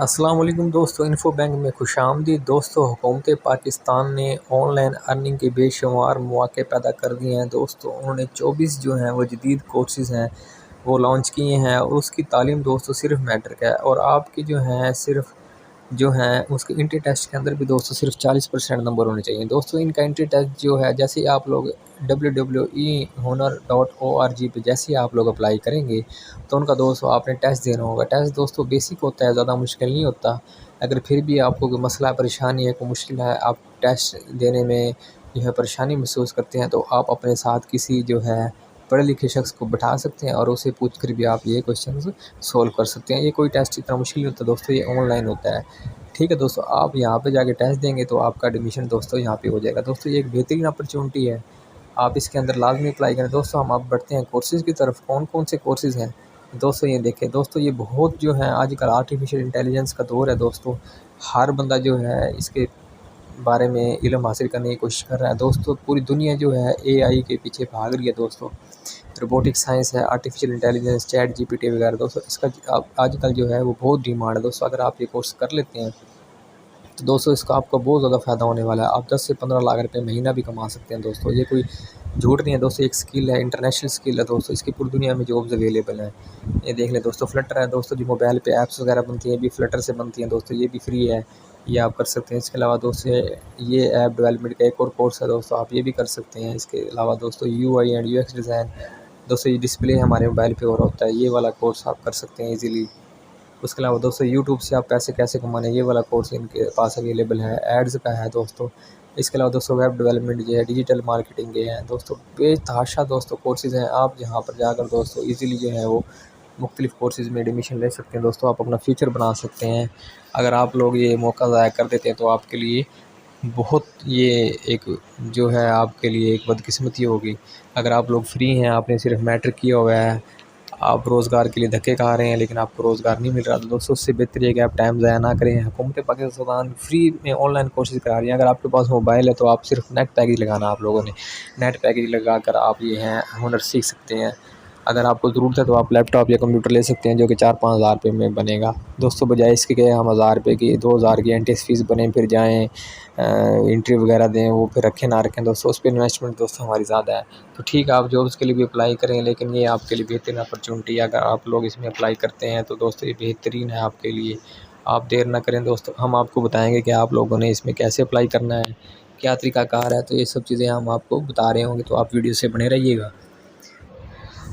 अस्सलाम वालेकुम दोस्तों, इन्फो बैंक में खुशामदीद। दोस्तों, हुकूमत पाकिस्तान ने ऑनलाइन अर्निंग के बेशुमार मौके पैदा कर दिए हैं। दोस्तों, उन्होंने 24 जो हैं वो जदीद कोर्सेज़ हैं वो लॉन्च किए हैं और उसकी तालीम दोस्तों सिर्फ मैट्रिक है और आपकी जो हैं सिर्फ जो हैं उसके इंट्री टेस्ट के अंदर भी दोस्तों सिर्फ 40% नंबर होने चाहिए। दोस्तों, इनका इंट्री टेस्ट जो है, जैसे ही आप लोग www.hunar.org पे जैसे ही आप लोग अप्लाई करेंगे तो उनका दोस्तों आपने टेस्ट देना होगा। टेस्ट दोस्तों बेसिक होता है, ज़्यादा मुश्किल नहीं होता। अगर फिर भी आपको कोई मसला परेशानी है, कोई मुश्किल है, आप टेस्ट देने में जो है परेशानी महसूस करते हैं, तो आप अपने साथ किसी जो है पढ़े लिखे शख्स को बैठा सकते हैं और उससे पूछ कर भी आप ये क्वेश्चंस सॉल्व कर सकते हैं। ये कोई टेस्ट इतना मुश्किल नहीं होता दोस्तों, ये ऑनलाइन होता है। ठीक है दोस्तों, आप यहाँ पे जाके टेस्ट देंगे तो आपका एडमिशन दोस्तों यहाँ पे हो जाएगा। दोस्तों, ये एक बेहतरीन अपॉर्चुनिटी है, आप इसके अंदर लाजमी अप्लाई करें। दोस्तों, हम आप बढ़ते हैं कोर्सेज़ की तरफ। कौन कौन से कोर्सेज़ हैं दोस्तों, ये देखें। दोस्तों, ये बहुत जो है आजकल आर्टिफिशियल इंटेलिजेंस का दौर है दोस्तों। हर बंदा जो है इसके बारे में इल्म हासिल करने की कोशिश कर रहा है। दोस्तों, पूरी दुनिया जो है एआई के पीछे भाग रही है दोस्तों। रोबोटिक साइंस है, आर्टिफिशियल इंटेलिजेंस, चैट जीपीटी वगैरह दोस्तों, इसका आजकल जो है वो बहुत डिमांड है दोस्तों। अगर आप ये कोर्स कर लेते हैं तो दोस्तों इसका आपको बहुत ज़्यादा फ़ायदा होने वाला है। आप 10 से 15 लाख रुपए महीना भी कमा सकते हैं दोस्तों। ये कोई झूठ नहीं है दोस्तों, एक स्किल है, इंटरनेशनल स्किल है दोस्तों। इसकी पूरी दुनिया में जॉब्स अवेलेबल हैं। ये देख लें दोस्तों, फ्लटर है दोस्तों, जो मोबाइल पे ऐप्स वगैरह बनती हैं, ये भी फ्लटर से बनती हैं दोस्तों। ये भी फ्री है, ये आप कर सकते हैं। इसके अलावा दोस्तों ये ऐप डेवलपमेंट का एक और कोर्स है दोस्तों, आप ये भी कर सकते हैं। इसके अलावा दोस्तों यूआई एंड यूएक्स डिज़ाइन दोस्तों, ये डिस्प्ले हमारे मोबाइल पे हो रहा होता है, ये वाला कोर्स आप कर सकते हैं ईज़िली। उसके अलावा दोस्तों यूट्यूब से आप पैसे कैसे कमाने, ये वाला कोर्स इनके पास अवेलेबल है। एड्स का है दोस्तों। इसके अलावा दोस्तों वेब डेवलपमेंट जो है, डिजिटल मार्केटिंग के हैं दोस्तों। बेतहाशा दोस्तों कोर्सेज़ हैं, आप यहाँ पर जाकर दोस्तों ईज़िली जो है वो मुख्तलिफ़ कोर्सेज़ में एडमिशन ले सकते हैं दोस्तों। आप अपना फ्यूचर बना सकते हैं। अगर आप लोग ये मौका ज़ाया कर देते हैं तो आपके लिए बहुत ये एक जो है आपके लिए एक बदकिस्मती होगी। अगर आप लोग फ्री हैं, आपने सिर्फ मैट्रिक किया हुआ है, आप रोज़गार के लिए धक्के खा रहे हैं लेकिन आपको रोज़गार नहीं मिल रहा, तो दोस्तों उससे बेहतर है कि आप टाइम ज़ाया ना करें। हुकूमत पाकिस्तान फ्री में ऑनलाइन कोर्सेज़ करा रही है। अगर आपके पास मोबाइल है तो आप सिर्फ नेट पैकेज लगाना, आप लोगों ने नेट पैकेज लगा कर आप ये हैं हुनर सीख सकते हैं। अगर आपको ज़रूरत है तो आप लैपटॉप या कंप्यूटर ले सकते हैं, जो कि 4-5 हज़ार रुपये में बनेगा दोस्तों। बजाय इसके कि हम 1000 रुपये की 2000 की एंट्रेंस फ़ीस बने, फिर जाएँ इंटरव्यू वगैरह दें, वो फिर रखें ना रखें दोस्तों, उस पर इन्वेस्टमेंट दोस्तों हमारी ज़्यादा है। तो ठीक है, आप जॉब्स के लिए भी अप्लाई करें, लेकिन ये आपके लिए बेहतरीन अपॉर्चुनिटी है। अगर आप लोग इसमें अप्लाई करते हैं तो दोस्तों ये बेहतरीन है आपके लिए। आप देर ना करें दोस्तों, हम आपको बताएँगे कि आप लोगों ने इसमें कैसे अप्लाई करना है, क्या तरीक़ाकार है। तो ये सब चीज़ें हम आपको बता रहे होंगे, तो आप वीडियो से बने रहिएगा।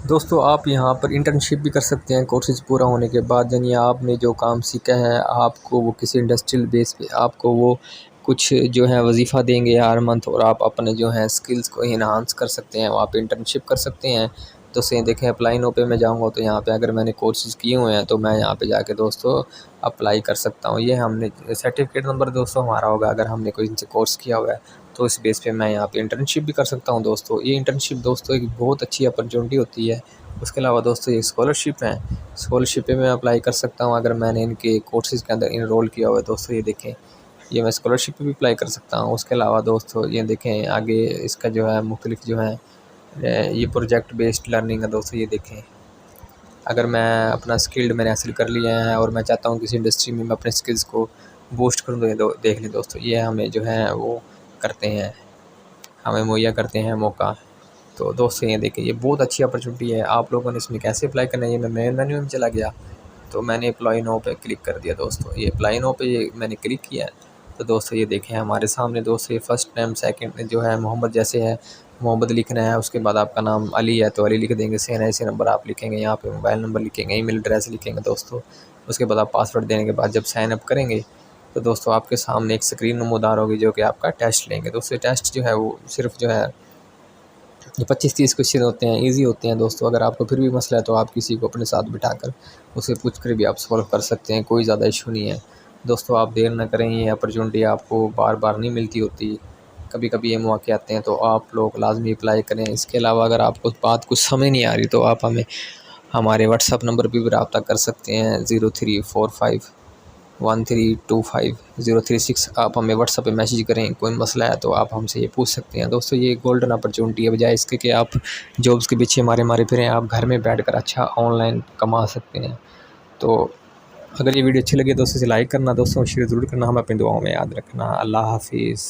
दोस्तों, आप यहाँ पर इंटर्नशिप भी कर सकते हैं कोर्सेज़ पूरा होने के बाद। यानी आपने जो काम सीखा है, आपको वो किसी इंडस्ट्रियल बेस पे आपको वो कुछ जो है वजीफ़ा देंगे हर मंथ, और आप अपने जो है स्किल्स को इन्हांस कर सकते हैं, वहाँ पे इंटर्नशिप कर सकते हैं। तो से देखें, अप्लाई नो पे मैं जाऊँगा तो यहाँ पे अगर मैंने कोर्सेज़ किए हुए हैं तो मैं यहाँ पे जाके दोस्तों अप्लाई कर सकता हूँ। ये हमने सर्टिफिकेट नंबर दोस्तों हमारा होगा, अगर हमने कोई इनसे कोर्स किया हुआ है तो इस बेस पे मैं यहाँ पे इंटर्नशिप भी कर सकता हूँ दोस्तों। ये इंटर्नशिप दोस्तों एक बहुत अच्छी अपॉर्चुनिटी होती है। उसके अलावा दोस्तों ये स्कॉलरशिप हैं, स्कॉलरशिप पे मैं अप्लाई कर सकता हूँ अगर मैंने इनके कोर्सेज़ के अंदर इनरोल किया हुआ है दोस्तों। ये देखें, ये मैं स्कॉलरशिप पे भी अप्लाई कर सकता हूँ। उसके अलावा दोस्तों ये देखें आगे इसका जो है मुख्तलिफ जो है ये प्रोजेक्ट बेस्ड लर्निंग है दोस्तों। ये देखें, अगर मैं अपना स्किल्ड मैंने हासिल कर लिया है और मैं चाहता हूँ किसी इंडस्ट्री में मैं अपने स्किल्स को बूस्ट करूँ, तो देख लें दोस्तों, ये हमें जो है वो करते हैं, हमें मुहैया करते हैं मौका। तो दोस्तों ये देखिए, ये बहुत अच्छी अपॉर्चुनिटी है। आप लोगों ने इसमें कैसे अप्लाई करना है, ये मैं मेन मेन्यू में चला गया तो मैंने अप्लाई नाउ पे क्लिक कर दिया दोस्तों। ये अप्लाई नाउ पे ये मैंने क्लिक किया है तो दोस्तों ये देखें हमारे सामने दोस्तों ये फर्स्ट नेम सेकंड जो है मोहम्मद जैसे है, मोहम्मद लिखना है। उसके बाद आपका नाम अली है तो अली लिख देंगे, सेन ऐसे नंबर आप लिखेंगे, यहाँ पे मोबाइल नंबर लिखेंगे, ईमेल एड्रेस लिखेंगे दोस्तों। उसके बाद आप पासवर्ड देने के बाद जब साइन अप करेंगे तो दोस्तों आपके सामने एक स्क्रीन नमूदार होगी जो कि आपका टेस्ट लेंगे दोस्तों। टेस्ट जो है वो सिर्फ जो है ये 25-30 क्वेश्चन होते हैं, इजी होते हैं दोस्तों। अगर आपको फिर भी मसला है तो आप किसी को अपने साथ बिठाकर उससे पूछ कर भी आप सॉल्व कर सकते हैं, कोई ज़्यादा इशू नहीं है दोस्तों। आप देर ना करें, ये अपॉर्चुनिटी आपको बार बार नहीं मिलती होती, कभी कभी ये मौके आते हैं, तो आप लोग लाजमी अप्लाई करें। इसके अलावा अगर आपको बात कुछ समझ नहीं आ रही तो आप हमें हमारे व्हाट्सअप नंबर पर भी रब्ता कर सकते हैं, 0345132036। आप हमें व्हाट्सएप पे मैसेज करें, कोई मसला है तो आप हमसे ये पूछ सकते हैं दोस्तों। ये गोल्डन अपॉर्चुनिटी है, बजाय इसके कि आप जॉब्स के पीछे मारे मारे फिरें, आप घर में बैठकर अच्छा ऑनलाइन कमा सकते हैं। तो अगर ये वीडियो अच्छी लगी दोस्तों से लाइक करना, दोस्तों को शेयर ज़रूर करना, हमें अपनी दुआओं में याद रखना। अल्लाह हाफ़िज़।